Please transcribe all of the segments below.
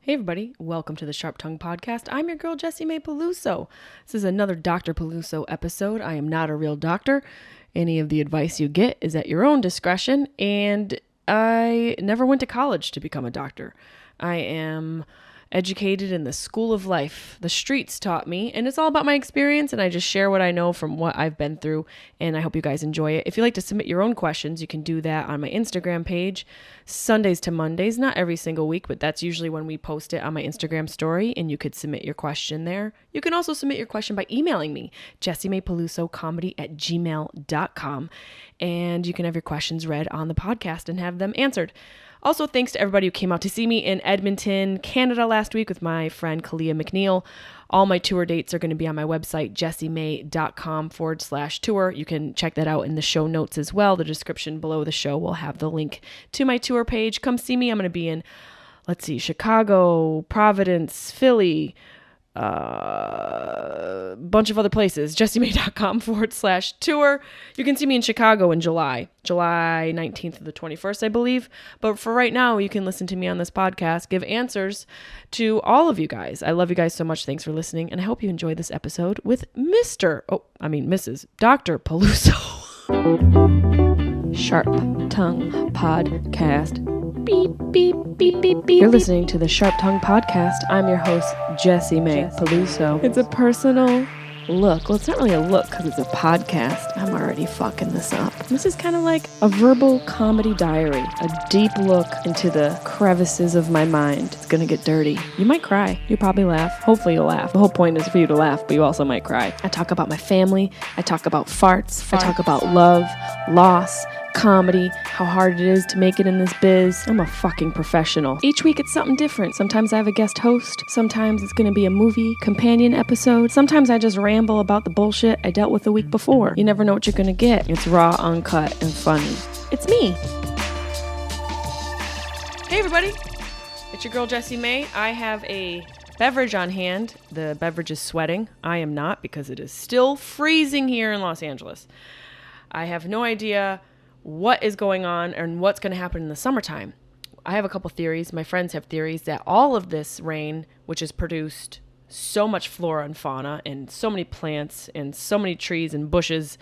Hey everybody, welcome to the Sharp Tongue Podcast. I'm your girl Jessimae Peluso. This is another Dr. Peluso episode. I am not a real doctor. Any of the advice you get is at your own discretion, and I never went to college to become a doctor. I am educated in the school of life. The streets taught me, and it's all about my experience, and I just share what I know from what I've been through, and I hope you guys enjoy it. If you'd like to submit your own questions, you can do that on my Instagram page, Sundays to Mondays, not every single week, but that's usually when we post it on my Instagram story, and you could submit your question there. You can also submit your question by emailing me, jessimaepelusocomedy@gmail.com, and you can have your questions read on the podcast and have them answered. Also, thanks to everybody who came out to see me in Edmonton, Canada last week with my friend Kalia McNeil. All my tour dates are going to be on my website, jessimae.com/tour. You can check that out in the show notes as well. The description below the show will have the link to my tour page. Come see me. I'm going to be in, Chicago, Providence, Philly, bunch of other places, jessimae.com/tour. You can see me in Chicago in July 19th to the 21st, I believe. But for right now, you can listen to me on this podcast, give answers to all of you guys. I love you guys so much. Thanks for listening. And I hope you enjoyed this episode with Mrs. Dr. Peluso. Sharp Tongue Podcast. Beep, beep, beep, beep, beep. You're listening to the Sharp Tongue Podcast. I'm your host, Jessimae Peluso. It's a personal look. Well, it's not really a look because it's a podcast. I'm already fucking this up. This is kind of like a verbal comedy diary, a deep look into the crevices of my mind. It's gonna get dirty. You might cry. You'll probably laugh. Hopefully you'll laugh. The whole point is for you to laugh, but you also might cry. I talk about my family. I talk about farts. I talk about love, loss, comedy, how hard it is to make it in this biz. I'm a fucking professional. Each week it's something different. Sometimes I have a guest host. Sometimes it's gonna be a movie companion episode. Sometimes I just ramble about the bullshit I dealt with the week before. You never know what you're gonna get. It's raw, uncut, and funny. It's me. Hey everybody, it's your girl Jessimae. I have a beverage on hand. The beverage is sweating. I am not, because it is still freezing here in Los Angeles. I have no idea what is going on and what's going to happen in the summertime. I have a couple theories. My friends have theories that all of this rain, which has produced so much flora and fauna and so many plants and so many trees and bushes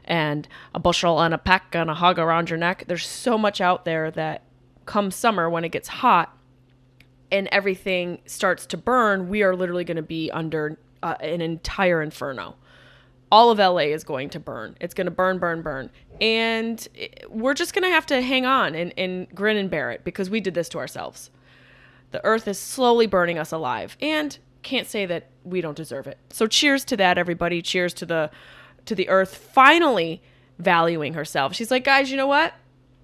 and a bushel and a peck and a hug around your neck. There's so much out there that come summer, when it gets hot and everything starts to burn, we are literally going to be under an entire inferno. All of LA is going to burn. It's going to burn, burn, burn. And we're just going to have to hang on and grin and bear it, because we did this to ourselves. The earth is slowly burning us alive, and can't say that we don't deserve it. So cheers to that, everybody. Cheers to the earth finally valuing herself. She's like, guys, you know what?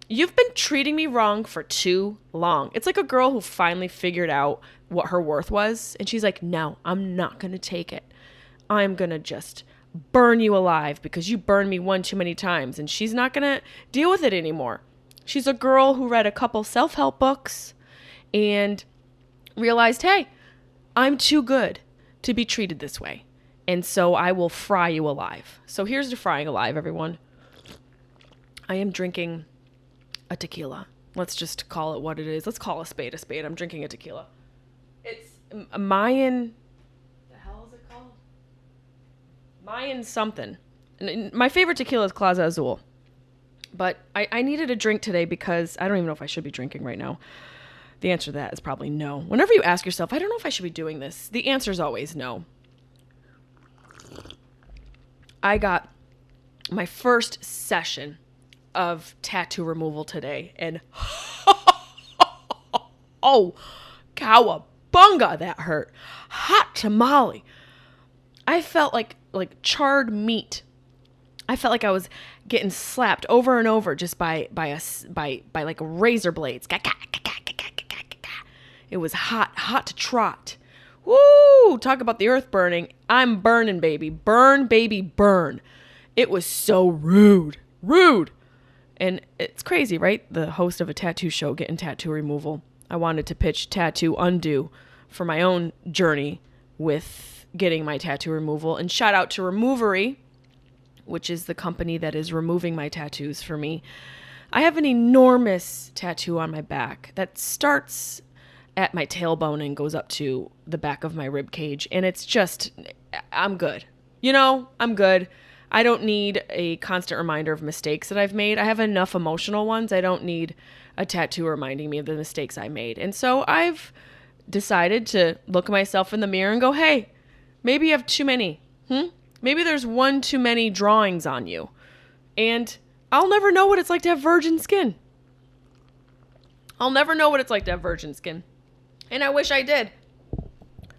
You've been treating me wrong for too long. It's like a girl who finally figured out what her worth was. And she's like, no, I'm not going to take it. I'm going to just burn you alive because you burned me one too many times. And she's not going to deal with it anymore. She's a girl who read a couple self-help books and realized, hey, I'm too good to be treated this way. And so I will fry you alive. So here's to frying alive, everyone. I am drinking a tequila. Let's just call it what it is. Let's call a spade a spade. I'm drinking a tequila. It's a Mayan. The hell is it called? Mayan something. And my favorite tequila is Claza Azul. But I needed a drink today because I don't even know if I should be drinking right now. The answer to that is probably no. Whenever you ask yourself, I don't know if I should be doing this, the answer is always no. I got my first session of tattoo removal today, and oh, cowabunga, that hurt. Hot tamale. I felt like charred meat. I felt like I was getting slapped over and over just by like razor blades. It was hot to trot. Woo! Talk about the earth burning. I'm burning, baby. Burn, baby, burn. It was so rude. And it's crazy, right? The host of a tattoo show getting tattoo removal. I wanted to pitch Tattoo Undo for my own journey with getting my tattoo removal. And shout out to Removery, which is the company that is removing my tattoos for me. I have an enormous tattoo on my back that starts at my tailbone and goes up to the back of my rib cage. And it's just, I'm good. I'm good. I don't need a constant reminder of mistakes that I've made. I have enough emotional ones. I don't need a tattoo reminding me of the mistakes I made. And so I've decided to look at myself in the mirror and go, hey, maybe you have too many. Maybe there's one too many drawings on you. And I'll never know what it's like to have virgin skin. I'll never know what it's like to have virgin skin. And I wish I did.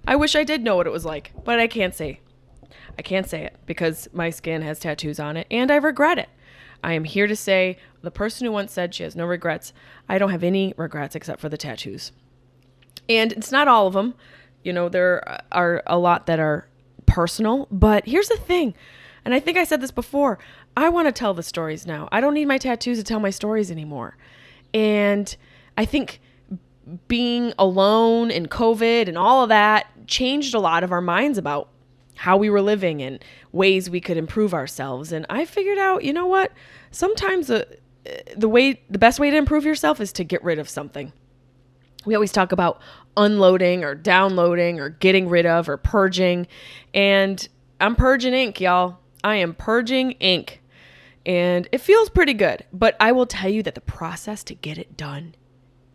I wish I did know what it was like, but I can't say. I can't say it because my skin has tattoos on it and I regret it. I am here to say the person who once said she has no regrets, I don't have any regrets except for the tattoos. And it's not all of them. There are a lot that are personal, but here's the thing. And I think I said this before. I want to tell the stories now. I don't need my tattoos to tell my stories anymore. And I think being alone and COVID and all of that changed a lot of our minds about how we were living and ways we could improve ourselves. And I figured out, you know what? Sometimes the best way to improve yourself is to get rid of something. We always talk about unloading or downloading or getting rid of or purging. And I'm purging ink, y'all. I am purging ink. And it feels pretty good. But I will tell you that the process to get it done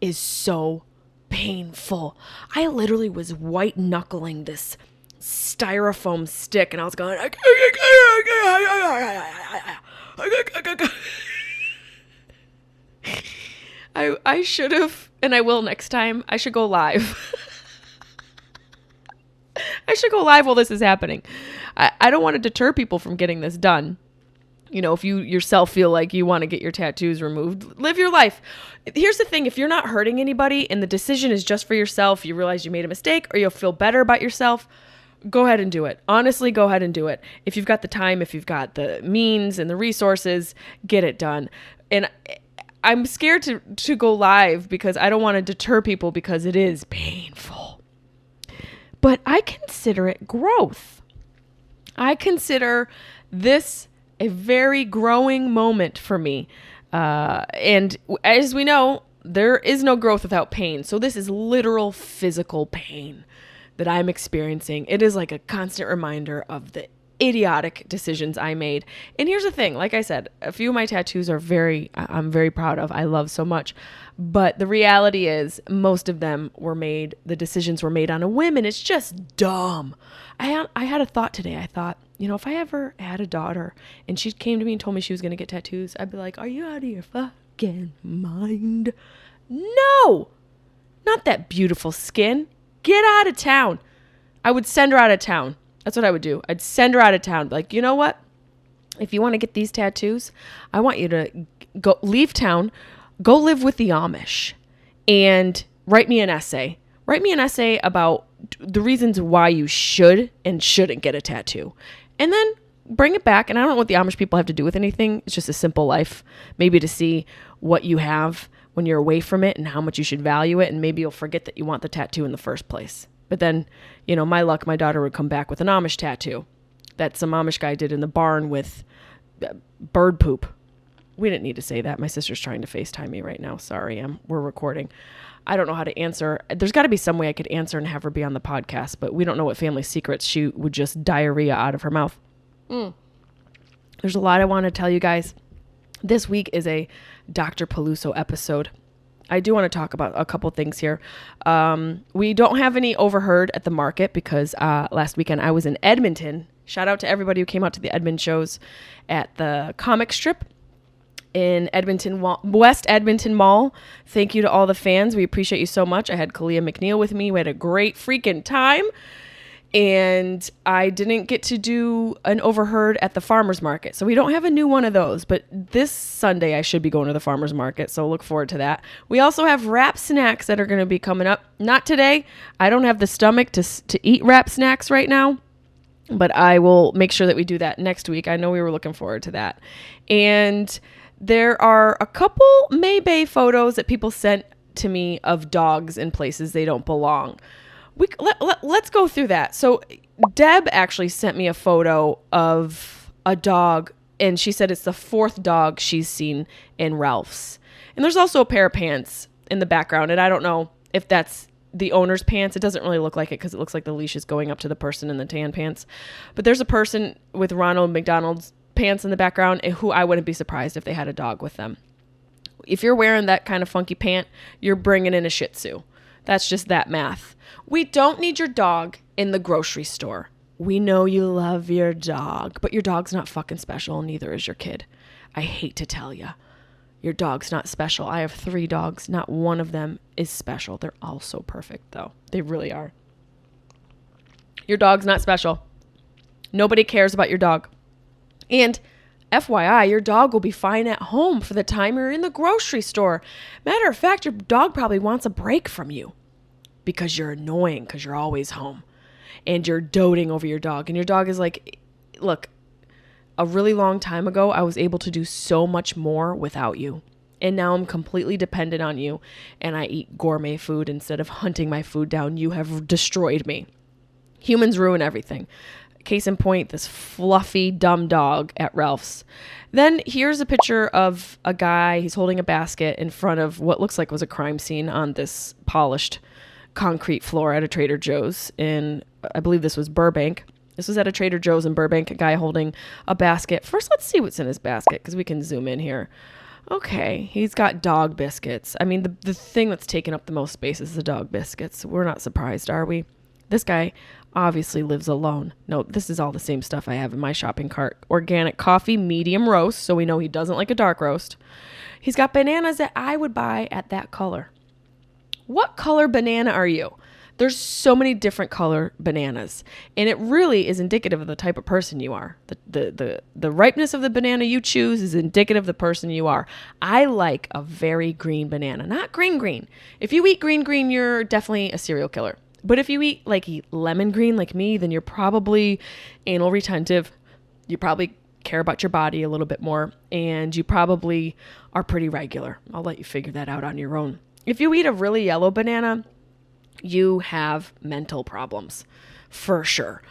is so painful. I literally was white knuckling this styrofoam stick and I was going, I should have, and I will next time, I should go live. I should go live while this is happening. I don't want to deter people from getting this done. If you yourself feel like you want to get your tattoos removed, live your life. Here's the thing. If you're not hurting anybody and the decision is just for yourself, you realize you made a mistake or you'll feel better about yourself, go ahead and do it. Honestly, go ahead and do it. If you've got the time, if you've got the means and the resources, get it done. And I'm scared to go live because I don't want to deter people because it is painful. But I consider it growth. I consider this a very growing moment for me. And as we know, there is no growth without pain. So this is literal physical pain that I'm experiencing. It is like a constant reminder of the idiotic decisions I made. And here's the thing, like I said, a few of my tattoos I'm very proud of. I love so much. But the reality is most of them the decisions were made on a whim, and it's just dumb. I had a thought today. I thought, if I ever had a daughter and she came to me and told me she was going to get tattoos, I'd be like, are you out of your fucking mind? No, not that beautiful skin. Get out of town. I would send her out of town. That's what I would do. I'd send her out of town. Like, you know what? If you want to get these tattoos, I want you to go leave town, go live with the Amish, and write me an essay. Write me an essay about the reasons why you should and shouldn't get a tattoo. And then bring it back. And I don't know what the Amish people have to do with anything. It's just a simple life. Maybe to see what you have when you're away from it and how much you should value it. And maybe you'll forget that you want the tattoo in the first place. But then, my luck, my daughter would come back with an Amish tattoo that some Amish guy did in the barn with bird poop. We didn't need to say that. My sister's trying to FaceTime me right now. Sorry, we're recording. I don't know how to answer. There's got to be some way I could answer and have her be on the podcast, but we don't know what family secrets she would just diarrhea out of her mouth. There's a lot I want to tell you guys. This week is a Dr. Peluso episode. I do want to talk about a couple things here. We don't have any overheard at the market because last weekend I was in Edmonton. Shout out to everybody who came out to the Edmonton shows at the comic strip in Edmonton, West Edmonton Mall. Thank you to all the fans. We appreciate you so much. I had Kalia McNeil with me. We had a great freaking time. And I didn't get to do an overheard at the farmer's market. So we don't have a new one of those. But this Sunday, I should be going to the farmer's market. So look forward to that. We also have wrap snacks that are going to be coming up. Not today. I don't have the stomach to eat wrap snacks right now. But I will make sure that we do that next week. I know we were looking forward to that. And there are a couple May-Bay photos that people sent to me of dogs in places they don't belong. Let's go through that. So Deb actually sent me a photo of a dog, and she said it's the fourth dog she's seen in Ralph's. And there's also a pair of pants in the background, and I don't know if that's the owner's pants. It doesn't really look like it because it looks like the leash is going up to the person in the tan pants. But there's a person with Ronald McDonald's pants in the background who I wouldn't be surprised if they had a dog with them. If you're wearing that kind of funky pant, you're bringing in a Shih Tzu. That's just that math. We don't need your dog in the grocery store. We know you love your dog, but your dog's not fucking special, neither is your kid. I hate to tell you. Your dog's not special. I have 3 dogs. Not one of them is special. They're all so perfect, though. They really are. Your dog's not special. Nobody cares about your dog. And FYI, your dog will be fine at home for the time you're in the grocery store. Matter of fact, your dog probably wants a break from you because you're annoying because you're always home and you're doting over your dog. And your dog is like, look, a really long time ago, I was able to do so much more without you. And now I'm completely dependent on you. And I eat gourmet food instead of hunting my food down. You have destroyed me. Humans ruin everything. Case in point, this fluffy, dumb dog at Ralph's. Then here's a picture of a guy. He's holding a basket in front of what looks like was a crime scene on this polished concrete floor at a Trader Joe's in, I believe this was Burbank. This was at a Trader Joe's in Burbank, a guy holding a basket. First, let's see what's in his basket because we can zoom in here. Okay, he's got dog biscuits. I mean, the thing that's taken up the most space is the dog biscuits. We're not surprised, are we? This guy obviously lives alone. No, this is all the same stuff I have in my shopping cart. Organic coffee, medium roast, so we know he doesn't like a dark roast. He's got bananas that I would buy at that color. What color banana are you? There's so many different color bananas, and it really is indicative of the type of person you are. The ripeness of the banana you choose is indicative of the person you are. I like a very green banana, not green. If you eat green, you're definitely a serial killer. But if you eat lemon green like me, then you're probably anal retentive. You probably care about your body a little bit more, and you probably are pretty regular. I'll let you figure that out on your own. If you eat a really yellow banana, you have mental problems, for sure.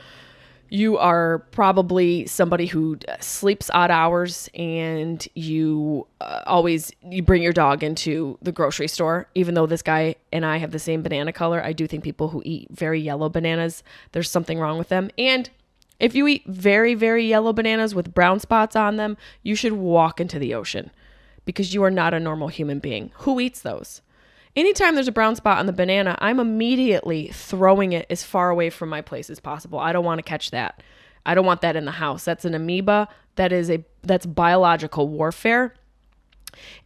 You are probably somebody who sleeps odd hours, and you bring your dog into the grocery store. Even though this guy and I have the same banana color, I do think people who eat very yellow bananas, there's something wrong with them. And if you eat very, very yellow bananas with brown spots on them, you should walk into the ocean because you are not a normal human being. Who eats those? Anytime there's a brown spot on the banana, I'm immediately throwing it as far away from my place as possible. I don't want to catch that. I don't want that in the house. That's an amoeba. That's biological warfare.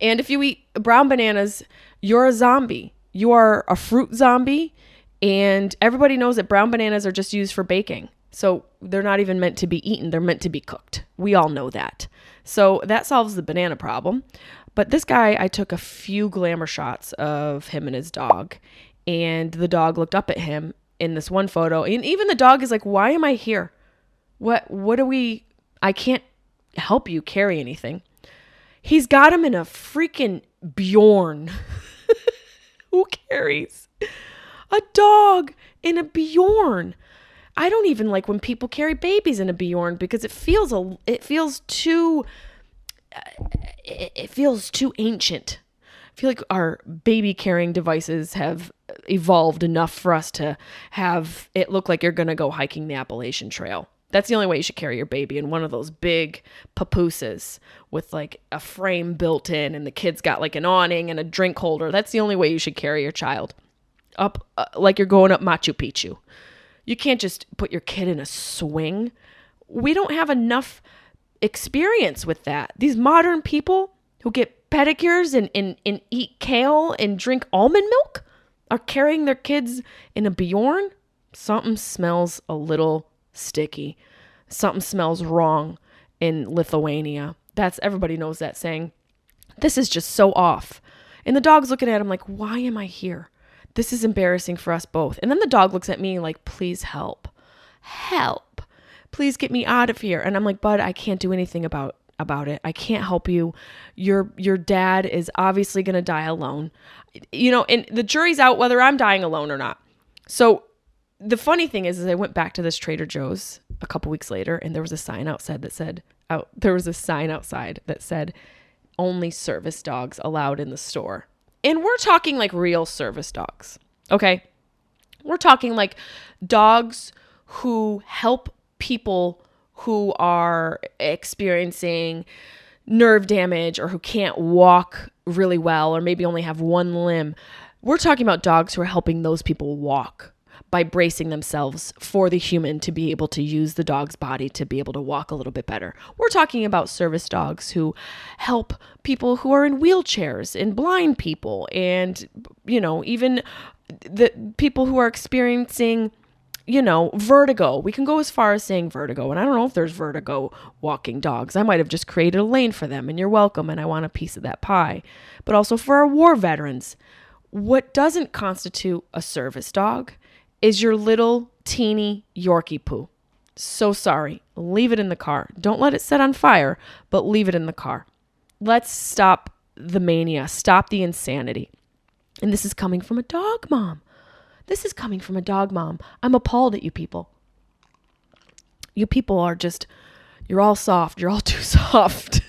And if you eat brown bananas, you're a zombie. You are a fruit zombie. And everybody knows that brown bananas are just used for baking. So they're not even meant to be eaten. They're meant to be cooked. We all know that. So that solves the banana problem. But this guy, I took a few glamour shots of him and his dog, and the dog looked up at him in this one photo. And even the dog is like, why am I here? I can't help you carry anything. He's got him in a freaking Bjorn. Who carries a dog in a Bjorn? I don't even like when people carry babies in a Bjorn because it feels too ancient. I feel like our baby carrying devices have evolved enough for us to have it look like you're going to go hiking the Appalachian Trail. That's the only way you should carry your baby, in one of those big papooses with like a frame built in, and the kid's got like an awning and a drink holder. That's the only way you should carry your child up like you're going up Machu Picchu. You can't just put your kid in a swing. We don't have enough experience with that. These modern people who get pedicures and eat kale and drink almond milk are carrying their kids in a Bjorn. Something smells a little sticky. Something smells wrong in Lithuania. Everybody knows that saying. This is just so off. And the dog's looking at him like, why am I here? This is embarrassing for us both. And then the dog looks at me like, please help. Help. Please get me out of here. And I'm like, bud, I can't do anything about it. I can't help you. Your dad is obviously going to die alone. And the jury's out whether I'm dying alone or not. So the funny thing is I went back to this Trader Joe's a couple weeks later, and there was a sign outside that said, only service dogs allowed in the store. And we're talking like real service dogs. Okay. We're talking like dogs who help people who are experiencing nerve damage or who can't walk really well or maybe only have one limb. We're talking about dogs who are helping those people walk by bracing themselves for the human to be able to use the dog's body to be able to walk a little bit better. We're talking about service dogs who help people who are in wheelchairs and blind people and, even the people who are experiencing vertigo. We can go as far as saying vertigo. And I don't know if there's vertigo walking dogs. I might have just created a lane for them and you're welcome. And I want a piece of that pie. But also for our war veterans, what doesn't constitute a service dog is your little teeny Yorkie poo. So sorry. Leave it in the car. Don't let it set on fire, but leave it in the car. Let's stop the mania. Stop the insanity. And this is coming from a dog mom. This is coming from a dog mom. I'm appalled at you people. You people are you're all soft. You're all too soft.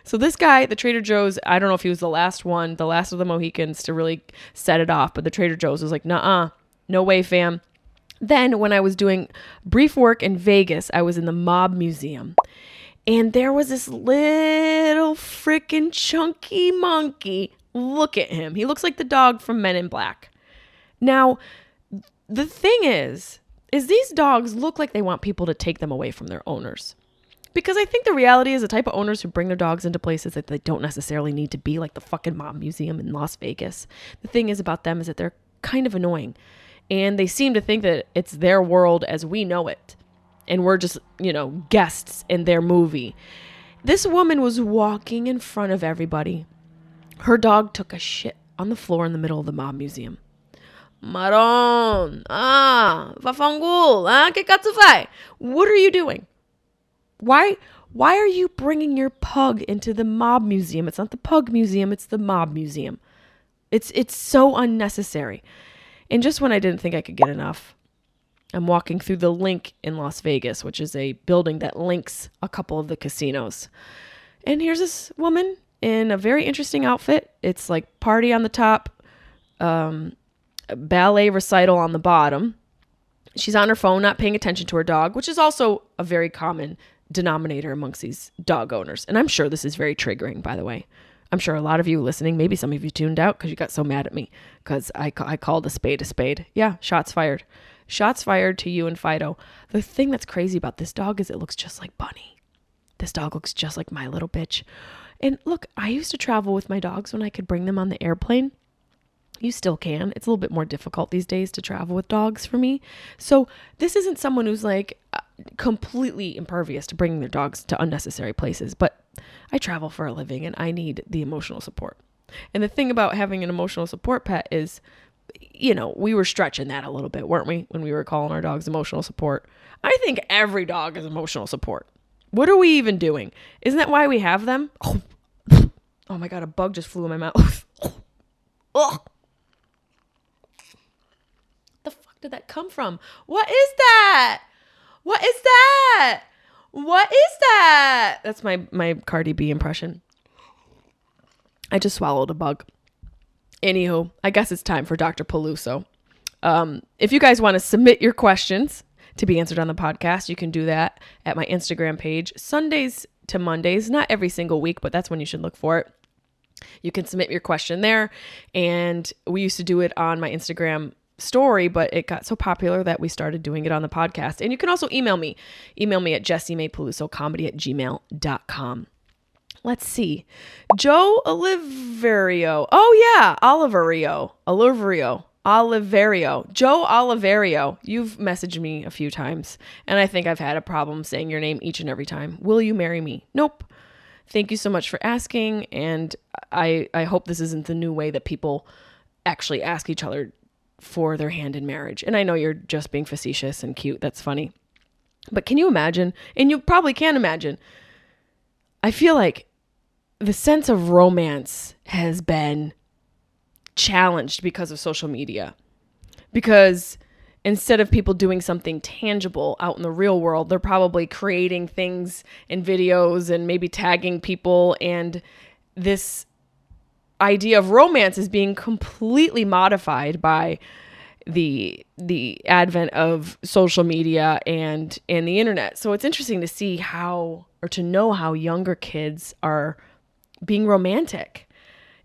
So this guy, the Trader Joe's, I don't know if he was the last of the Mohicans to really set it off, but the Trader Joe's was like, nuh-uh, no way, fam. Then when I was doing brief work in Vegas, I was in the Mob Museum. And there was this little freaking chunky monkey. Look at him. He looks like the dog from Men in Black. Now, the thing is these dogs look like they want people to take them away from their owners. Because I think the reality is the type of owners who bring their dogs into places that they don't necessarily need to be, like the fucking Mob Museum in Las Vegas. The thing is about them is that they're kind of annoying. And they seem to think that it's their world as we know it. And we're just, guests in their movie. This woman was walking in front of everybody. Her dog took a shit on the floor in the middle of the Mob Museum. Maron, Fafangul, que katsufai. What are you doing? Why are you bringing your pug into the Mob Museum? It's not the Pug Museum, it's the Mob Museum. It's so unnecessary. And just when I didn't think I could get enough, I'm walking through the Link in Las Vegas, which is a building that links a couple of the casinos. And here's this woman in a very interesting outfit. It's like party on the top, ballet recital on the bottom. She's on her phone, not paying attention to her dog, which is also a very common denominator amongst these dog owners. And I'm sure this is very triggering, by the way. I'm sure a lot of you listening, maybe some of you tuned out because you got so mad at me because I called a spade a spade. Yeah, shots fired. Shots fired to you and Fido. The thing that's crazy about this dog is it looks just like Bunny. This dog looks just like my little bitch. And look, I used to travel with my dogs when I could bring them on the airplane. You still can. It's a little bit more difficult these days to travel with dogs for me. So this isn't someone who's like completely impervious to bringing their dogs to unnecessary places. But I travel for a living and I need the emotional support. And the thing about having an emotional support pet is, we were stretching that a little bit, weren't we? When we were calling our dogs emotional support. I think every dog is emotional support. What are we even doing? Isn't that why we have them? Oh my God, a bug just flew in my mouth. Ugh. The fuck did that come from? What is that? What is that? What is that? That's my Cardi B impression. I just swallowed a bug. Anywho, I guess it's time for Dr. Peluso. If you guys want to submit your questions to be answered on the podcast, you can do that at my Instagram page, Sundays to Mondays, not every single week, but that's when you should look for it. You can submit your question there. And we used to do it on my Instagram story, but it got so popular that we started doing it on the podcast. And you can also email me. Email me at jessimaepelusocomedy@gmail.com. Let's see. Joe Oliverio. Oh yeah, Oliverio. Joe Oliverio. You've messaged me a few times, and I think I've had a problem saying your name each and every time. Will you marry me? Nope. Thank you so much for asking, and I hope this isn't the new way that people actually ask each other for their hand in marriage. And I know you're just being facetious and cute. That's funny. But can you imagine? And you probably can imagine. I feel like the sense of romance has been challenged because of social media. Because instead of people doing something tangible out in the real world, they're probably creating things and videos and maybe tagging people. And this idea of romance is being completely modified by the advent of social media and the internet. So it's interesting to see to know how younger kids are being romantic.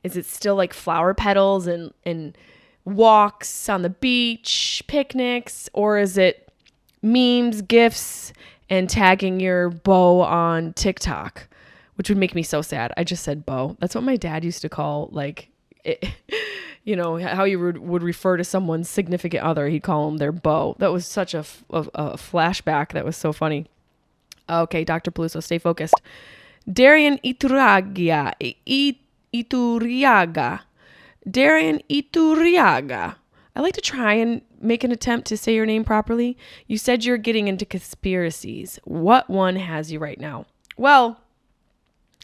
Is it still like flower petals and walks on the beach, picnics, or is it memes, GIFs, and tagging your beau on TikTok, which would make me so sad. I just said beau. That's what my dad used to call, like, it, how you would refer to someone's significant other. He'd call them their beau. That was such a flashback. That was so funny. Okay, Dr. Peluso, stay focused. Darian Iturriaga. Darian Iturriaga. I like to try and make an attempt to say your name properly. You said you're getting into conspiracies. What one has you right now? Well,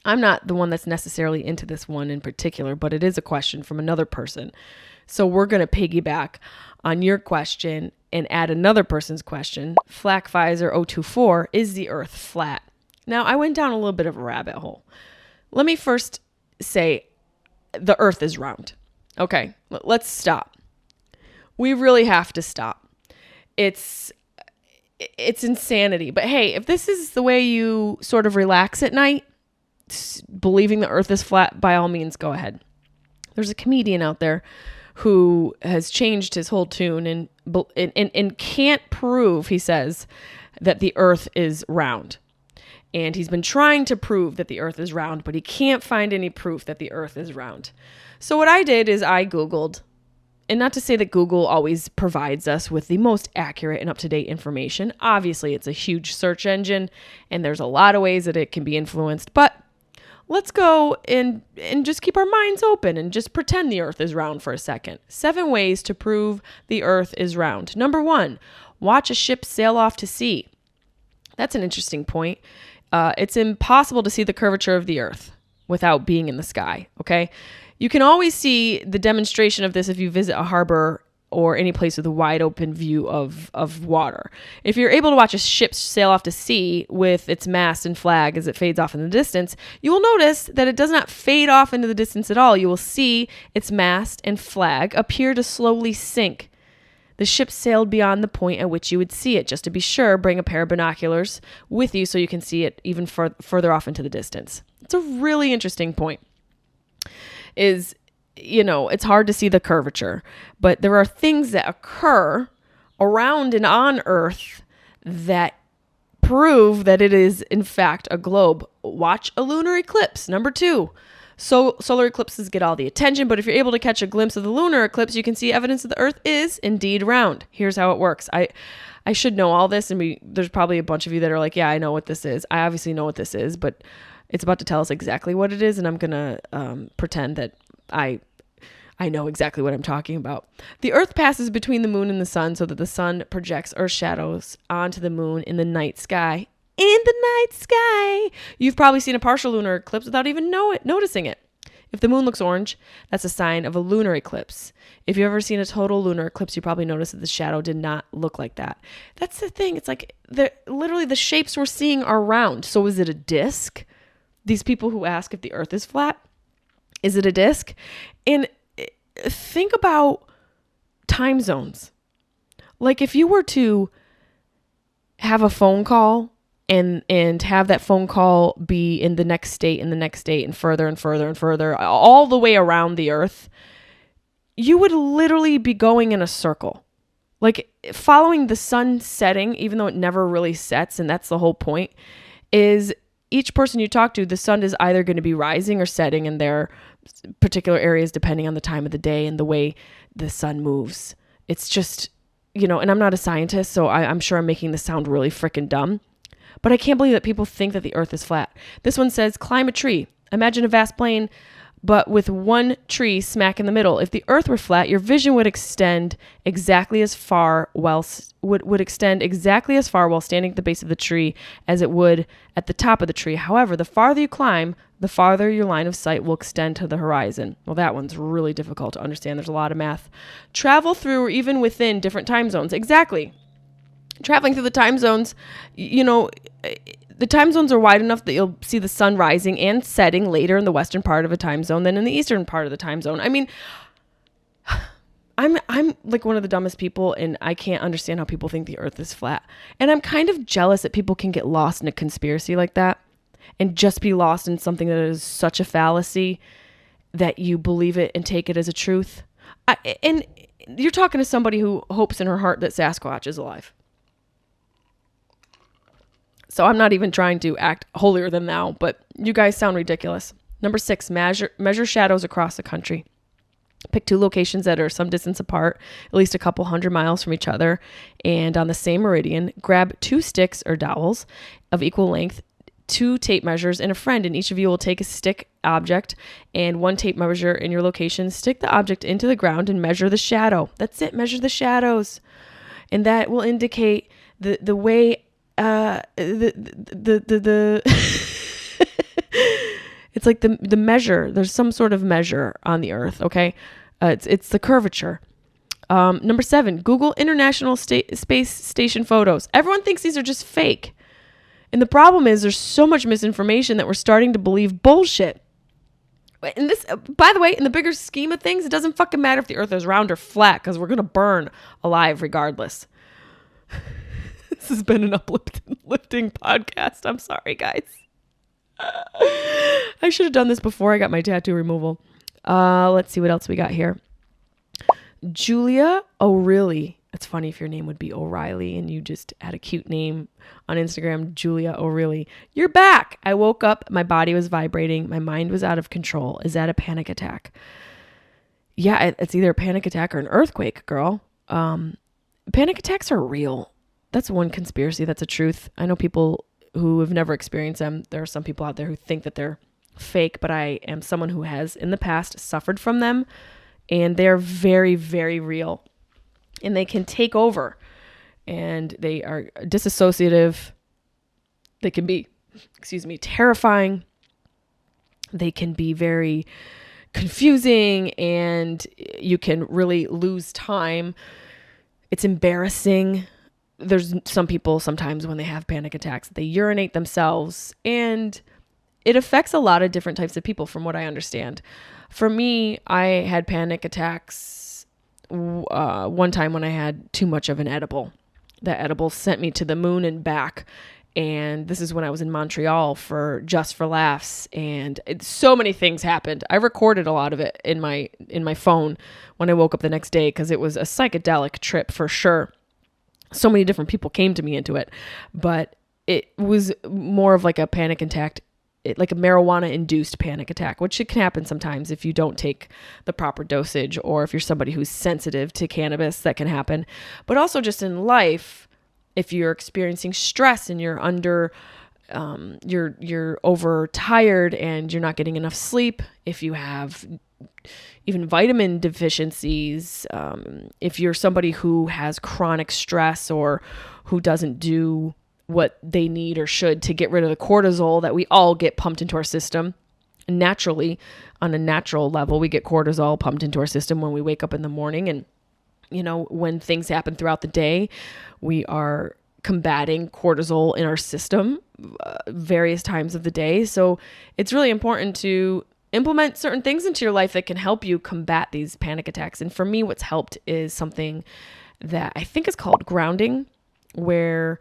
I'm not the one that's necessarily into this one in particular, but it is a question from another person. So we're going to piggyback on your question and add another person's question. Flack Pfizer 024, is the earth flat? Now, I went down a little bit of a rabbit hole. Let me first say the earth is round. Okay, let's stop. We really have to stop. It's insanity. But hey, if this is the way you sort of relax at night, believing the earth is flat, by all means, go ahead. There's a comedian out there who has changed his whole tune and can't prove, he says, that the earth is round. And he's been trying to prove that the earth is round, but he can't find any proof that the earth is round. So what I did is I Googled, and not to say that Google always provides us with the most accurate and up-to-date information. Obviously, it's a huge search engine, and there's a lot of ways that it can be influenced. But let's go and just keep our minds open and just pretend the earth is round for a second. 7 ways to prove the earth is round. Number 1, watch a ship sail off to sea. That's an interesting point. It's impossible to see the curvature of the earth without being in the sky, okay? You can always see the demonstration of this if you visit a harbor or any place with a wide open view of water. If you're able to watch a ship sail off to sea with its mast and flag as it fades off in the distance, you will notice that it does not fade off into the distance at all. You will see its mast and flag appear to slowly sink. The ship sailed beyond the point at which you would see it. Just to be sure, bring a pair of binoculars with you so you can see it even further off into the distance. It's a really interesting point. It's hard to see the curvature, but there are things that occur around and on Earth that prove that it is, in fact, a globe. Watch a lunar eclipse. Number 2. So solar eclipses get all the attention, but if you're able to catch a glimpse of the lunar eclipse, you can see evidence that the Earth is indeed round. Here's how it works. I should know all this, and there's probably a bunch of you that are like, yeah, I know what this is. I obviously know what this is, but it's about to tell us exactly what it is, and I'm going to pretend that I know exactly what I'm talking about. The Earth passes between the moon and the sun so that the sun projects Earth's shadows onto the moon in the night sky. In the night sky! You've probably seen a partial lunar eclipse without even noticing it. If the moon looks orange, that's a sign of a lunar eclipse. If you've ever seen a total lunar eclipse, you probably noticed that the shadow did not look like that. That's the thing. It's like literally the shapes we're seeing are round. So is it a disc? These people who ask if the Earth is flat, is it a disc? And think about time zones. Like if you were to have a phone call and have that phone call be in the next state and further and further and further, all the way around the Earth, you would literally be going in a circle. Like following the sun setting, even though it never really sets, and that's the whole point, is each person you talk to, the sun is either going to be rising or setting in their particular areas depending on the time of the day and the way the sun moves. It's just, and I'm not a scientist, so I'm sure I'm making this sound really freaking dumb. But I can't believe that people think that the Earth is flat. This one says, climb a tree. Imagine a vast plain, but with one tree smack in the middle. If the Earth were flat, your vision would extend exactly as far while standing at the base of the tree as it would at the top of the tree. However, the farther you climb, the farther your line of sight will extend to the horizon. Well, that one's really difficult to understand. There's a lot of math. Travel through or even within different time zones. Exactly. Traveling through the time zones, the time zones are wide enough that you'll see the sun rising and setting later in the western part of a time zone than in the eastern part of the time zone. I mean, I'm like one of the dumbest people, and I can't understand how people think the earth is flat. And I'm kind of jealous that people can get lost in a conspiracy like that and just be lost in something that is such a fallacy that you believe it and take it as a truth. And you're talking to somebody who hopes in her heart that Sasquatch is alive. So I'm not even trying to act holier than thou, but you guys sound ridiculous. Number 6, measure shadows across the country. Pick 2 locations that are some distance apart, at least a couple 100 miles from each other, and on the same meridian, grab 2 sticks or dowels of equal length, 2 tape measures, and a friend, and each of you will take a stick object and 1 tape measure in your location. Stick the object into the ground and measure the shadow. That's it. Measure the shadows. And that will indicate the way it's like the measure. There's some sort of measure on the earth. Okay. It's the curvature. Number 7, Google International Space Station photos. Everyone thinks these are just fake. And the problem is there's so much misinformation that we're starting to believe bullshit. And this, by the way, in the bigger scheme of things, it doesn't fucking matter if the earth is round or flat, because we're going to burn alive regardless. This has been an uplifting podcast. I'm sorry, guys. I should have done this before I got my tattoo removal. Let's see what else we got here. Julia O'Reilly. It's funny if your name would be O'Reilly and you just had a cute name on Instagram, Julia O'Reilly. You're back. I woke up. My body was vibrating. My mind was out of control. Is that a panic attack? Yeah, it's either a panic attack or an earthquake, girl. Panic attacks are real. That's one conspiracy. That's a truth. I know people who have never experienced them. There are some people out there who think that they're fake, but I am someone who has in the past suffered from them, and they're very, very real. And they can take over, and they are disassociative. They can be, terrifying. They can be very confusing, and you can really lose time. It's embarrassing. There's some people sometimes when they have panic attacks, they urinate themselves, and it affects a lot of different types of people from what I understand. For me, I had panic attacks one time when I had too much of an edible. That edible sent me to the moon and back. And this is when I was in Montreal for Just for Laughs. And so many things happened. I recorded a lot of it in my phone when I woke up the next day, because it was a psychedelic trip for sure. So many different people came to me into it, but it was more of like a panic attack, like a marijuana-induced panic attack, which it can happen sometimes if you don't take the proper dosage, or if you're somebody who's sensitive to cannabis, that can happen. But also just in life, if you're experiencing stress and you're under, you're overtired and you're not getting enough sleep, if you have even vitamin deficiencies, if you're somebody who has chronic stress or who doesn't do what they need or should to get rid of the cortisol that we all get pumped into our system naturally, on a natural level, we get cortisol pumped into our system when we wake up in the morning. And, when things happen throughout the day, we are combating cortisol in our system various times of the day. So it's really important to implement certain things into your life that can help you combat these panic attacks. And for me, what's helped is something that I think is called grounding, where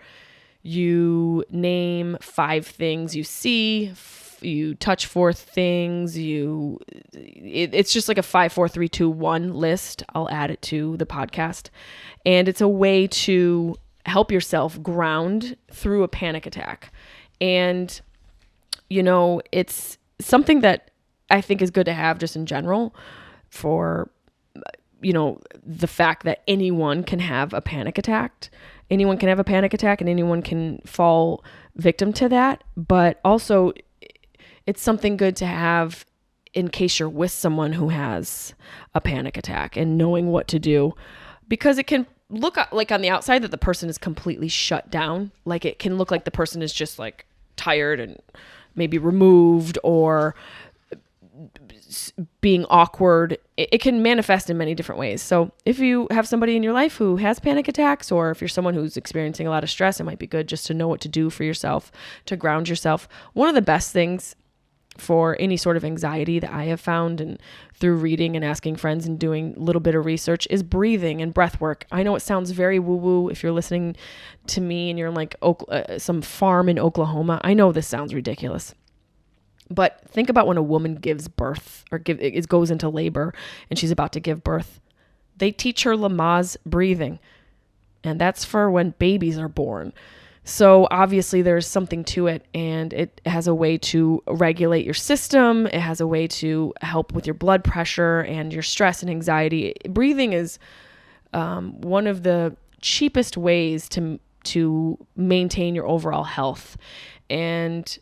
you name 5 things you see, you touch 4 things, it's just like a 5, 4, 3, 2, 1 list. I'll add it to the podcast. And it's a way to help yourself ground through a panic attack. And, it's something that I think is good to have just in general, for, the fact that anyone can have a panic attack. Anyone can have a panic attack and anyone can fall victim to that. But also, it's something good to have in case you're with someone who has a panic attack, and knowing what to do, because it can look like on the outside that the person is completely shut down. Like, it can look like the person is just like tired and maybe removed, or being awkward. It can manifest in many different ways. So if you have somebody in your life who has panic attacks, or if you're someone who's experiencing a lot of stress, it might be good just to know what to do for yourself to ground yourself. One of the best things for any sort of anxiety that I have found, and through reading and asking friends and doing a little bit of research, is breathing and breath work. I know it sounds very woo-woo if you're listening to me and you're in like some farm in Oklahoma. I know this sounds ridiculous. But think about when a woman gives birth or goes into labor and she's about to give birth. They teach her Lamaze breathing, and that's for when babies are born. So obviously there's something to it, and it has a way to regulate your system. It has a way to help with your blood pressure and your stress and anxiety. Breathing is one of the cheapest ways to maintain your overall health. And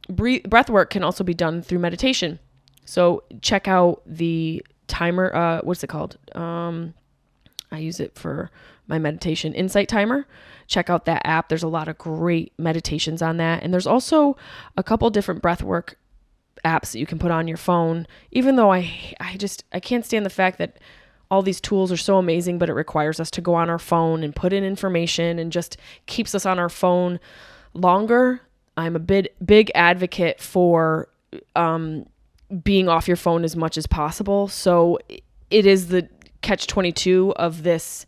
breath work can also be done through meditation. So check out the timer. What's it called? I use it for my meditation, Insight Timer. Check out that app. There's a lot of great meditations on that. And there's also a couple different breathwork apps that you can put on your phone. Even though I can't stand the fact that all these tools are so amazing, but it requires us to go on our phone and put in information and just keeps us on our phone longer. I'm a big advocate for being off your phone as much as possible. So it is the catch-22 of this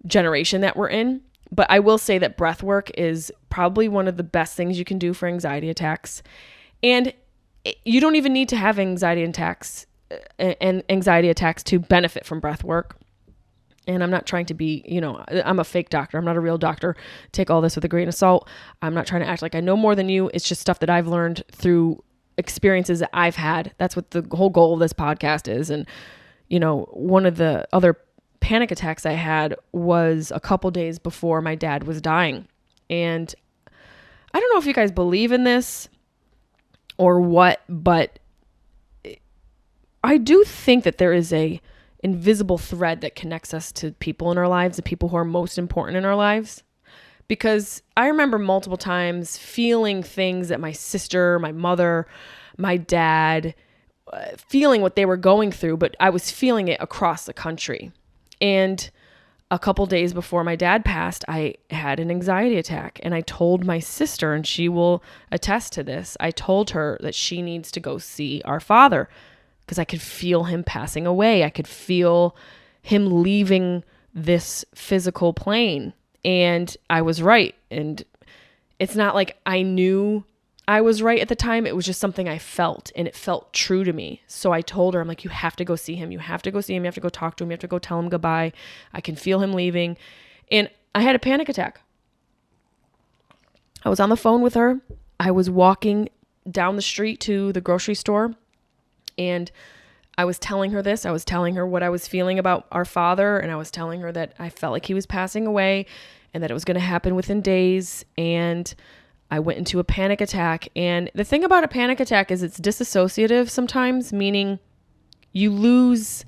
generation that we're in. But I will say that breath work is probably one of the best things you can do for anxiety attacks. And you don't even need to have anxiety attacks to benefit from breath work. And I'm not trying to be, I'm a fake doctor. I'm not a real doctor. Take all this with a grain of salt. I'm not trying to act like I know more than you. It's just stuff that I've learned through experiences that I've had. That's what the whole goal of this podcast is. And, one of the other panic attacks I had was a couple days before my dad was dying. And I don't know if you guys believe in this or what, but I do think that there is a invisible thread that connects us to people in our lives, the people who are most important in our lives. Because I remember multiple times feeling things that my sister, my mother, my dad, feeling what they were going through, but I was feeling it across the country. And a couple days before my dad passed, I had an anxiety attack, and I told my sister, and she will attest to this, I told her that she needs to go see our father because I could feel him passing away. I could feel him leaving this physical plane. And I was right. And it's not like I knew I was right at the time. It was just something I felt, and it felt true to me. So I told her, I'm like, you have to go see him. You have to go see him. You have to go talk to him. You have to go tell him goodbye. I can feel him leaving. And I had a panic attack. I was on the phone with her. I was walking down the street to the grocery store, and I was telling her this. I was telling her what I was feeling about our father, and I was telling her that I felt like he was passing away and that it was going to happen within days. And I went into a panic attack. And the thing about a panic attack is it's disassociative sometimes, meaning you lose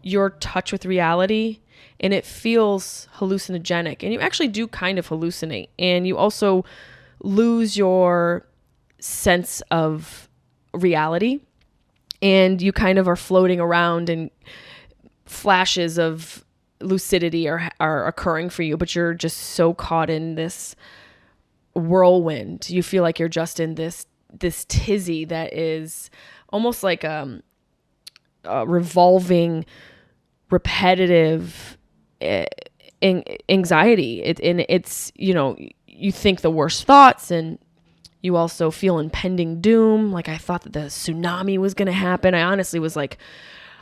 your touch with reality and it feels hallucinogenic. And you actually do kind of hallucinate. And you also lose your sense of reality. And you kind of are floating around, and flashes of lucidity are occurring for you, but you're just so caught in this whirlwind. You feel like you're just in this tizzy that is almost like a revolving, repetitive anxiety. It's you think the worst thoughts, and you also feel impending doom. Like I thought that the tsunami was going to happen. I honestly was like,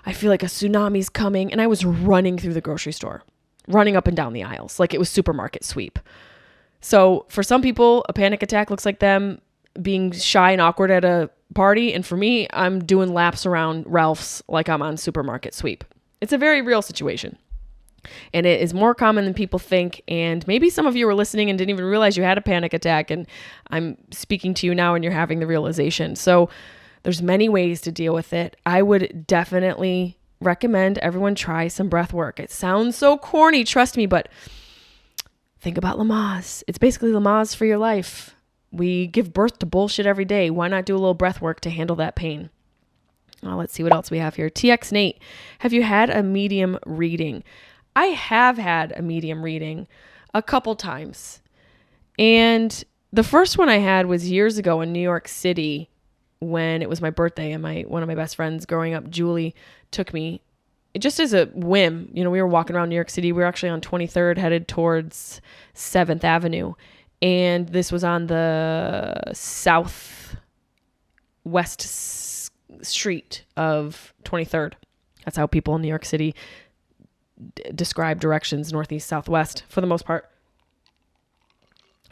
I feel like a tsunami's coming. And I was running through the grocery store, running up and down the aisles like it was supermarket sweep. So for some people, a panic attack looks like them being shy and awkward at a party. And for me, I'm doing laps around Ralph's like I'm on supermarket sweep. It's a very real situation. And it is more common than people think. And maybe some of you were listening and didn't even realize you had a panic attack. And I'm speaking to you now and you're having the realization. So there's many ways to deal with it. I would definitely recommend everyone try some breath work. It sounds so corny, trust me, but think about Lamaze. It's basically Lamaze for your life. We give birth to bullshit every day. Why not do a little breath work to handle that pain? Let's see what else we have here. TX Nate, have you had a medium reading? I have had a medium reading a couple times. And the first one I had was years ago in New York City. when it was my birthday, and one of my best friends growing up, Julie, took me just as a whim. We were walking around New York City. We were actually on 23rd headed towards 7th Avenue. And this was on the southwest street of 23rd. That's how people in New York City describe directions, northeast, southwest, for the most part.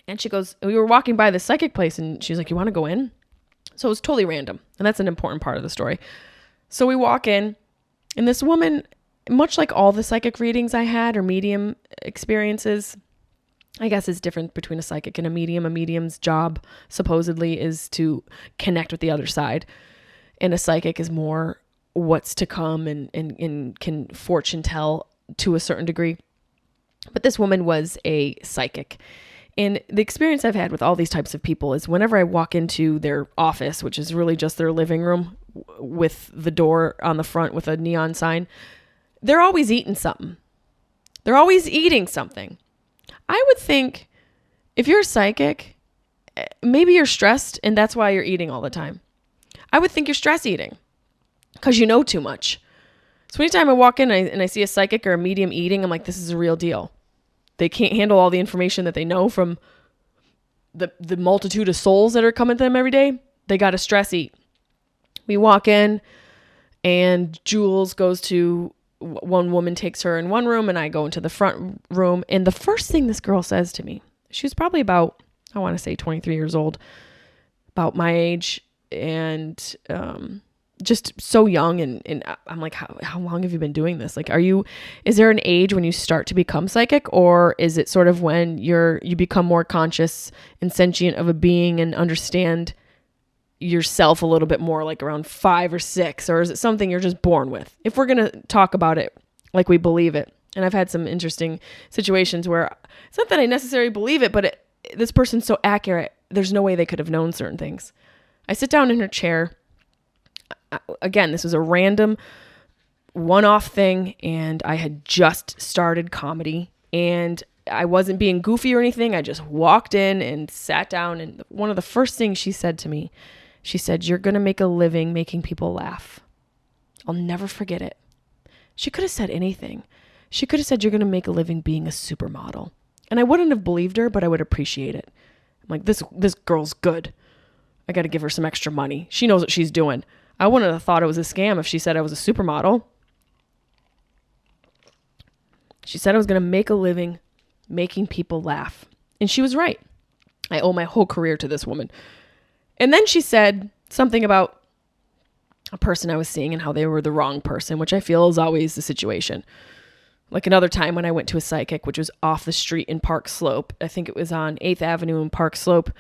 And she goes, we were walking by the psychic place, and she's like, you want to go in? So it was totally random. And that's an important part of the story. So we walk in, and this woman, much like all the psychic readings I had or medium experiences, I guess it's different between a psychic and a medium. A medium's job supposedly is to connect with the other side. And a psychic is more what's to come and can fortune tell to a certain degree. But this woman was a psychic. And the experience I've had with all these types of people is whenever I walk into their office, which is really just their living room with the door on the front with a neon sign, they're always eating something. They're always eating something. I would think if you're a psychic, maybe you're stressed and that's why you're eating all the time. I would think you're stress eating because you know too much. So anytime I walk in and I see a psychic or a medium eating, I'm like, this is a real deal. They can't handle all the information that they know from the multitude of souls that are coming to them every day. They got to stress eat. We walk in and Jules goes to, one woman takes her in one room and I go into the front room. And the first thing this girl says to me, she was probably about, I want to say 23 years old, about my age, and just so young. And I'm like, how long have you been doing this? Like, is there an age when you start to become psychic, or is it sort of when you become more conscious and sentient of a being and understand yourself a little bit more, like around 5 or 6, or is it something you're just born with? If we're going to talk about it like we believe it. And I've had some interesting situations where it's not that I necessarily believe it, but this person's so accurate. There's no way they could have known certain things. I sit down in her chair. Again, this was a random one-off thing, and I had just started comedy, and I wasn't being goofy or anything. I just walked in and sat down, and one of the first things she said to me, she said, "You're going to make a living making people laugh." I'll never forget it. She could have said anything. She could have said, "You're going to make a living being a supermodel." And I wouldn't have believed her, but I would appreciate it. I'm like, this girl's good. I got to give her some extra money. She knows what she's doing. I wouldn't have thought it was a scam if she said I was a supermodel. She said I was going to make a living making people laugh. And she was right. I owe my whole career to this woman. And then she said something about a person I was seeing and how they were the wrong person, which I feel is always the situation. Like another time when I went to a psychic, which was off the street in Park Slope. I think it was on 8th Avenue in Park Slope.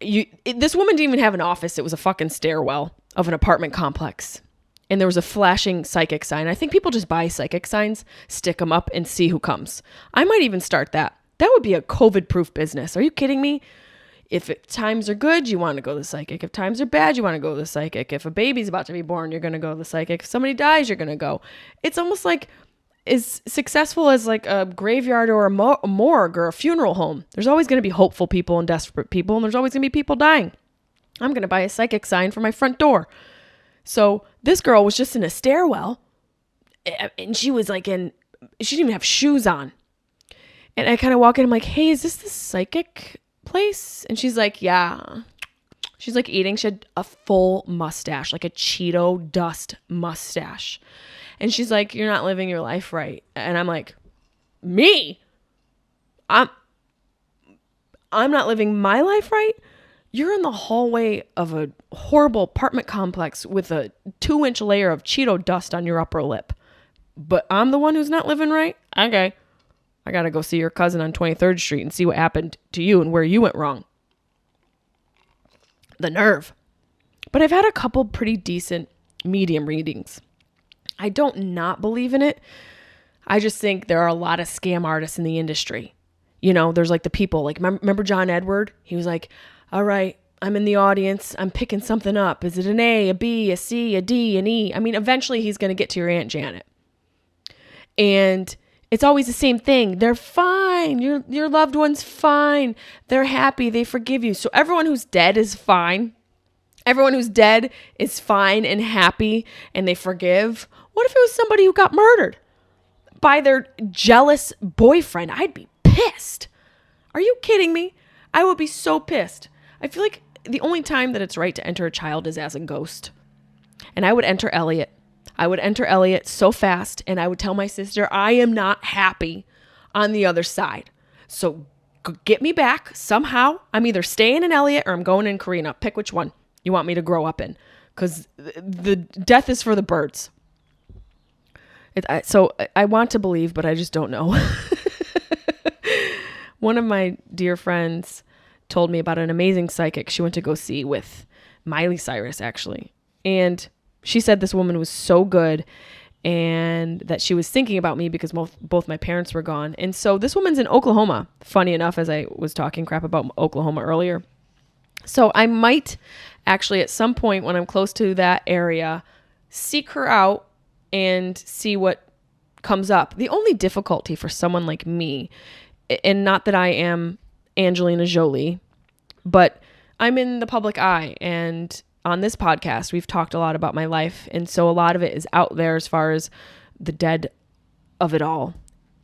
This woman didn't even have an office. It was a fucking stairwell of an apartment complex. And there was a flashing psychic sign. I think people just buy psychic signs, stick them up, and see who comes. I might even start that. That would be a COVID-proof business. Are you kidding me? If times are good, you want to go to the psychic. If times are bad, you want to go to the psychic. If a baby's about to be born, you're going to go to the psychic. If somebody dies, you're going to go. It's almost like as successful as like a graveyard or a morgue or a funeral home. There's always going to be hopeful people and desperate people, and there's always going to be people dying. I'm going to buy a psychic sign for my front door. So this girl was just in a stairwell, and she was like she didn't even have shoes on. And I kind of walk in, I'm like, "Hey, is this the psychic place?" And she's like, "Yeah." She's like eating. She had a full mustache, like a Cheeto dust mustache. And she's like, "You're not living your life right." And I'm like, "Me? I'm not living my life right? You're in the hallway of a horrible apartment complex with a 2-inch layer of Cheeto dust on your upper lip. But I'm the one who's not living right? Okay. I got to go see your cousin on 23rd Street and see what happened to you and where you went wrong." The nerve. But I've had a couple pretty decent medium readings. I don't not believe in it. I just think there are a lot of scam artists in the industry. You know, there's like the people, like, remember John Edward? He was like, "All right, I'm in the audience. I'm picking something up. Is it an A, a B, a C, a D, an E?" I mean, eventually he's going to get to your Aunt Janet. And it's always the same thing. They're fine. Your loved one's fine. They're happy. They forgive you. So everyone who's dead is fine. Everyone who's dead is fine and happy and they forgive. What if it was somebody who got murdered by their jealous boyfriend? I'd be pissed. Are you kidding me? I would be so pissed. I feel like the only time that it's right to enter a child is as a ghost. And I would enter Elliot. I would enter Elliot so fast, and I would tell my sister, I am not happy on the other side. So get me back somehow. I'm either staying in Elliot or I'm going in Karina. Pick which one you want me to grow up in, because the death is for the birds. So I want to believe, but I just don't know. One of my dear friends told me about an amazing psychic she went to go see with Miley Cyrus, actually. And she said this woman was so good and that she was thinking about me because both my parents were gone. And so this woman's in Oklahoma, funny enough, as I was talking crap about Oklahoma earlier. So I might actually at some point when I'm close to that area, seek her out and see what comes up. The only difficulty for someone like me, and not that I am Angelina Jolie, but I'm in the public eye, and on this podcast, we've talked a lot about my life. And so a lot of it is out there as far as the dead of it all.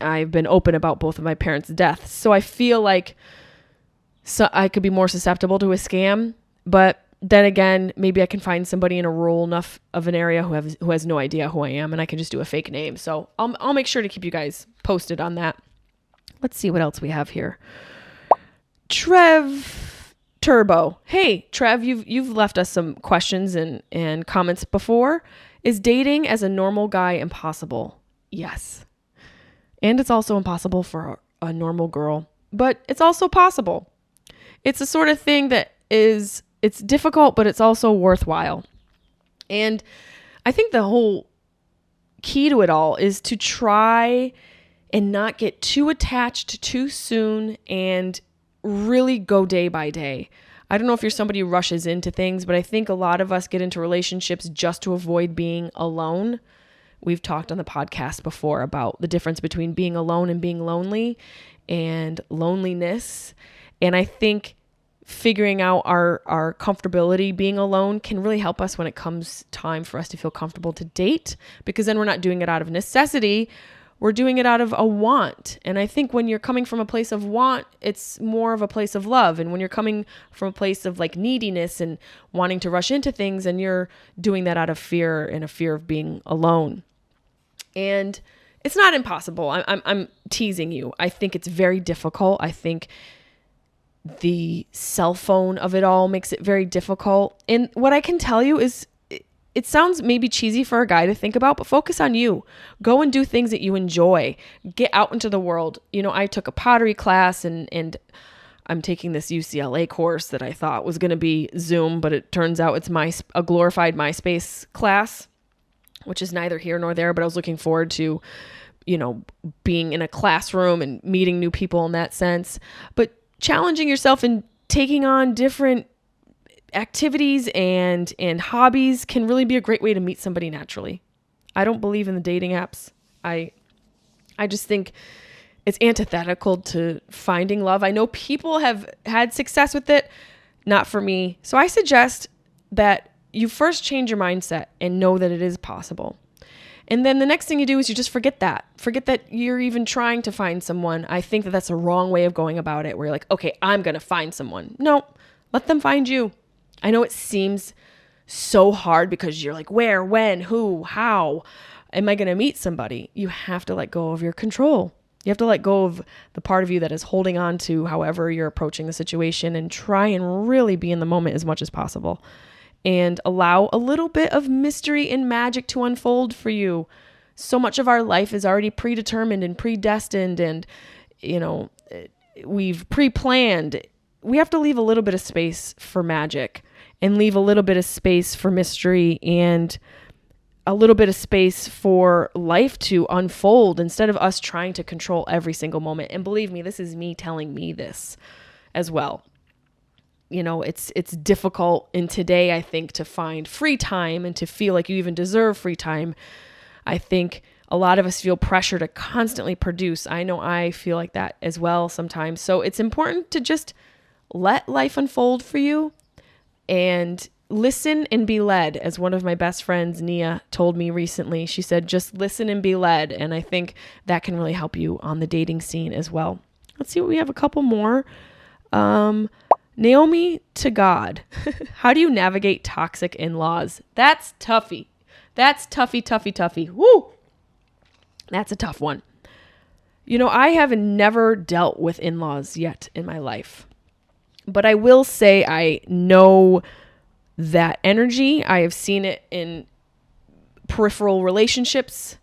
I've been open about both of my parents' deaths. So I feel like I could be more susceptible to a scam. But then again, maybe I can find somebody in a rural enough of an area who has no idea who I am, and I can just do a fake name. So I'll make sure to keep you guys posted on that. Let's see what else we have here. Trev Turbo. Hey, Trev, you've left us some questions and comments before. Is dating as a normal guy impossible? Yes. And it's also impossible for a normal girl, but it's also possible. It's the sort of thing that it's difficult, but it's also worthwhile. And I think the whole key to it all is to try and not get too attached too soon and really go day by day. I don't know if you're somebody who rushes into things, but I think a lot of us get into relationships just to avoid being alone. We've talked on the podcast before about the difference between being alone and being lonely and loneliness. And I think figuring out our comfortability being alone can really help us when it comes time for us to feel comfortable to date, because then we're not doing it out of necessity. We're doing it out of a want. And I think when you're coming from a place of want, it's more of a place of love. And when you're coming from a place of like neediness and wanting to rush into things, and you're doing that out of fear and a fear of being alone. And it's not impossible. I'm teasing you. I think it's very difficult. I think the cell phone of it all makes it very difficult. And what I can tell you is, it sounds maybe cheesy for a guy to think about, but focus on you. Go and do things that you enjoy. Get out into the world. You know, I took a pottery class and I'm taking this UCLA course that I thought was going to be Zoom, but it turns out it's a glorified MySpace class, which is neither here nor there, but I was looking forward to, being in a classroom and meeting new people in that sense. But challenging yourself and taking on different activities and hobbies can really be a great way to meet somebody naturally. I don't believe in the dating apps. I just think it's antithetical to finding love. I know people have had success with it, not for me. So I suggest that you first change your mindset and know that it is possible. And then the next thing you do is you just forget that. Forget that you're even trying to find someone. I think that that's a wrong way of going about it, where you're like, okay, I'm going to find someone. No, let them find you. I know it seems so hard because you're like, where, when, who, how am I going to meet somebody? You have to let go of your control. You have to let go of the part of you that is holding on to however you're approaching the situation, and try and really be in the moment as much as possible, and allow a little bit of mystery and magic to unfold for you. So much of our life is already predetermined and predestined, and, we've pre-planned. We have to leave a little bit of space for magic, and leave a little bit of space for mystery, and a little bit of space for life to unfold, instead of us trying to control every single moment. And believe me, this is me telling me this as well. It's difficult in today, I think, to find free time and to feel like you even deserve free time. I think a lot of us feel pressure to constantly produce. I know I feel like that as well sometimes. So it's important to just let life unfold for you and listen and be led, as one of my best friends, Nia, told me recently. She said, just listen and be led. And I think that can really help you on the dating scene as well. Let's see what we have. A couple more. Naomi to God. How do you navigate toxic in-laws? That's toughy. That's toughy. Woo! That's a tough one. I have never dealt with in-laws yet in my life. But I will say I know that energy. I have seen it in peripheral relationships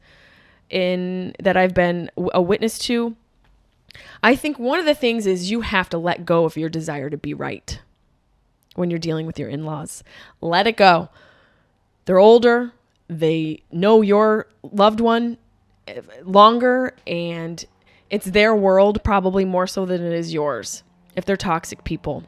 that I've been a witness to. I think one of the things is you have to let go of your desire to be right when you're dealing with your in-laws. Let it go. They're older. They know your loved one longer, and it's their world probably more so than it is yours if they're toxic people.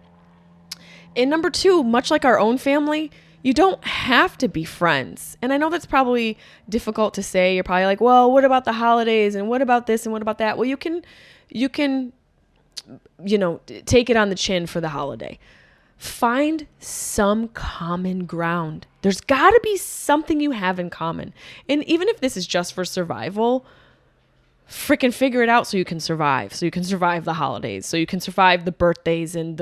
And number two, much like our own family, you don't have to be friends. And I know that's probably difficult to say. You're probably like, well, what about the holidays? And what about this? And what about that? Well, you can, take it on the chin for the holiday. Find some common ground. There's got to be something you have in common. And even if this is just for survival, freaking figure it out so you can survive. So you can survive the holidays. So you can survive the birthdays and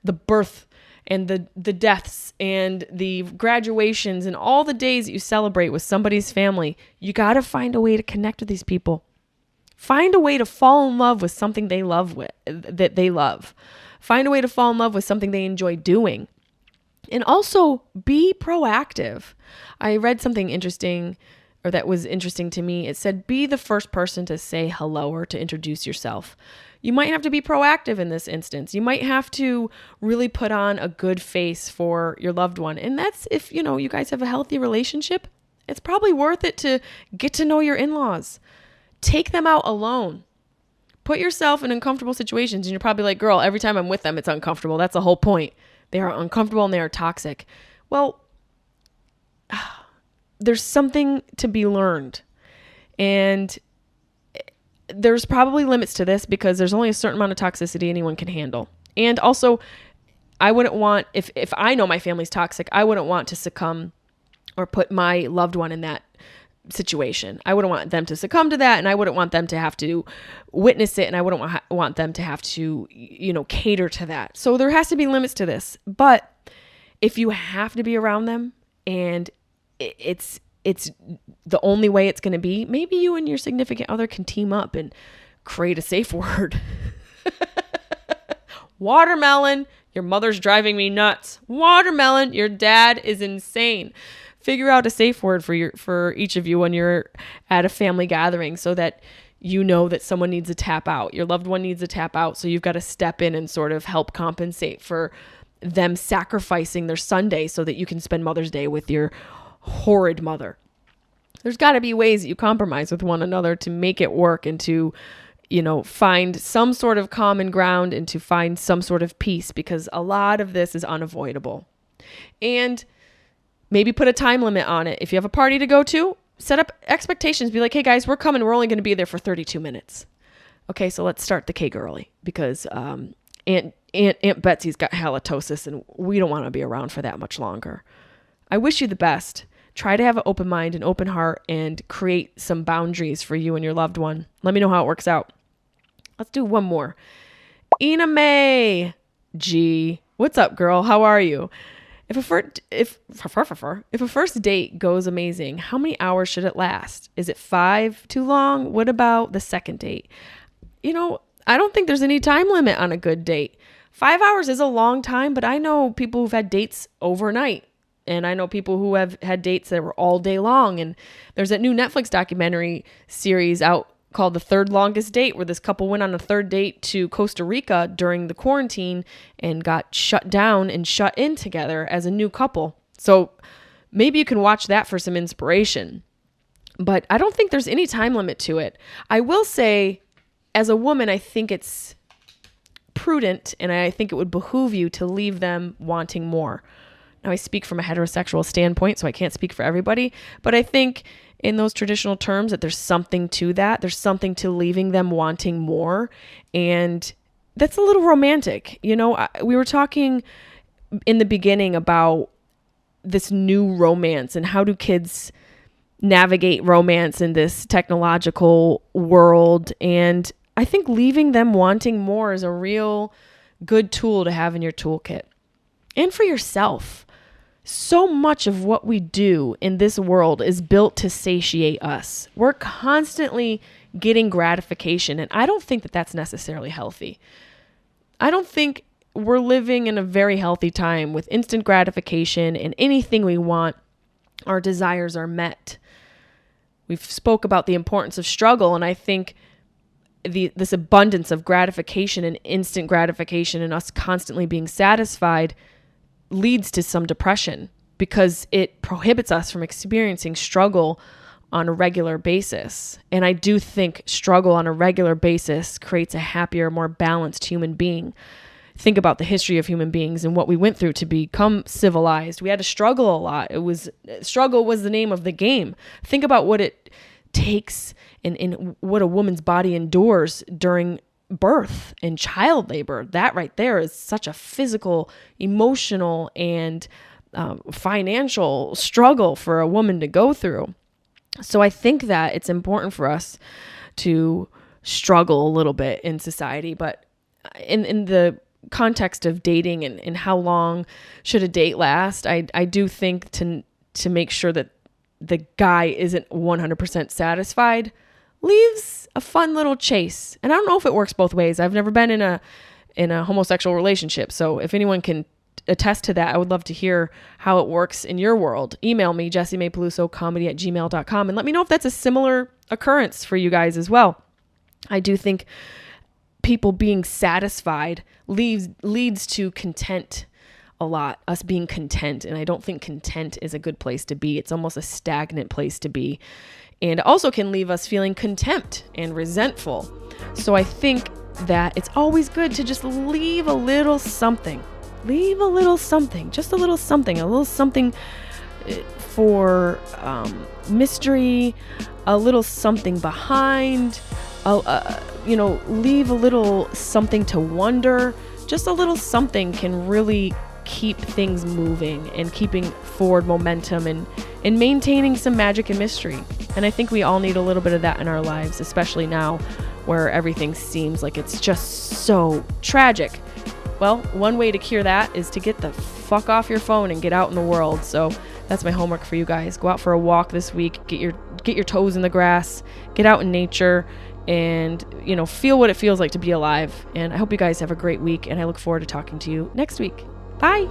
the birth and the deaths and the graduations and all the days that you celebrate with somebody's family. You got to find a way to connect with these people. Find a way to fall in love with something they love that they love. Find a way to fall in love with something they enjoy doing. And also be proactive. I read something interesting, or that was interesting to me. It said, be the first person to say hello or to introduce yourself. You might have to be proactive in this instance. You might have to really put on a good face for your loved one. And that's if, you guys have a healthy relationship, it's probably worth it to get to know your in-laws. Take them out alone. Put yourself in uncomfortable situations. And you're probably like, girl, every time I'm with them, it's uncomfortable. That's the whole point. They are uncomfortable and they are toxic. Well, there's something to be learned. And there's probably limits to this because there's only a certain amount of toxicity anyone can handle. And also, I wouldn't want, if I know my family's toxic, I wouldn't want to succumb or put my loved one in that situation. I wouldn't want them to succumb to that, and I wouldn't want them to have to witness it, and I wouldn't want them to have to, cater to that. So there has to be limits to this. But if you have to be around them and it's the only way it's going to be, maybe you and your significant other can team up and create a safe word. Watermelon, your mother's driving me nuts. Watermelon, your dad is insane. Figure out a safe word for each of you when you're at a family gathering so that you know that someone needs to tap out. Your loved one needs to tap out, so you've got to step in and sort of help compensate for them sacrificing their Sunday so that you can spend Mother's Day with your horrid mother. There's got to be ways that you compromise with one another to make it work and to, find some sort of common ground and to find some sort of peace, because a lot of this is unavoidable. And maybe put a time limit on it. If you have a party to go to, set up expectations. Be like, hey guys, we're coming. We're only going to be there for 32 minutes. Okay, so let's start the cake early because Aunt Betsy's got halitosis and we don't want to be around for that much longer. I wish you the best. Try to have an open mind, an open heart, and create some boundaries for you and your loved one. Let me know how it works out. Let's do one more. Ina May G. What's up, girl? How are you? If a first date goes amazing, how many hours should it last? Is it 5 too long? What about the second date? I don't think there's any time limit on a good date. 5 hours is a long time, but I know people who've had dates overnight. And I know people who have had dates that were all day long. And there's that new Netflix documentary series out called The Third Longest Date, where this couple went on a third date to Costa Rica during the quarantine and got shut down and shut in together as a new couple. So maybe you can watch that for some inspiration. But I don't think there's any time limit to it. I will say, as a woman, I think it's prudent and I think it would behoove you to leave them wanting more. Now, I speak from a heterosexual standpoint, so I can't speak for everybody, but I think in those traditional terms that there's something to that. There's something to leaving them wanting more, and that's a little romantic. We were talking in the beginning about this new romance, and how do kids navigate romance in this technological world. And I think leaving them wanting more is a real good tool to have in your toolkit. And for yourself. So much of what we do in this world is built to satiate us. We're constantly getting gratification, and I don't think that that's necessarily healthy. I don't think we're living in a very healthy time with instant gratification, and anything we want, our desires are met. We've spoke about the importance of struggle, and I think this abundance of gratification and instant gratification and us constantly being satisfied leads to some depression because it prohibits us from experiencing struggle on a regular basis. And I do think struggle on a regular basis creates a happier, more balanced human being. Think about the history of human beings and what we went through to become civilized. We had to struggle a lot. Struggle was the name of the game. Think about what it takes and what a woman's body endures during birth and child labor. That right there is such a physical, emotional, and financial struggle for a woman to go through. So I think that it's important for us to struggle a little bit in society, but in the context of dating and how long should a date last, I do think to make sure that the guy isn't 100% satisfied leaves a fun little chase. And I don't know if it works both ways. I've never been in a homosexual relationship. So if anyone can attest to that, I would love to hear how it works in your world. Email me, Jessimae Peluso comedy@gmail.com, and let me know if that's a similar occurrence for you guys as well. I do think people being satisfied leads to content a lot, us being content. And I don't think content is a good place to be. It's almost a stagnant place to be. And also can leave us feeling contempt and resentful. So I think that it's always good to just leave a little something. Leave a little something, just a little something for mystery, a little something behind, leave a little something to wonder. Just a little something can really keep things moving and keeping forward momentum and maintaining some magic and mystery. And I think we all need a little bit of that in our lives, especially now where everything seems like it's just so tragic. Well, one way to cure that is to get the fuck off your phone and get out in the world. So that's my homework for you guys. Go out for a walk this week, get your toes in the grass, get out in nature, and feel what it feels like to be alive. And I hope you guys have a great week, and I look forward to talking to you next week. Bye.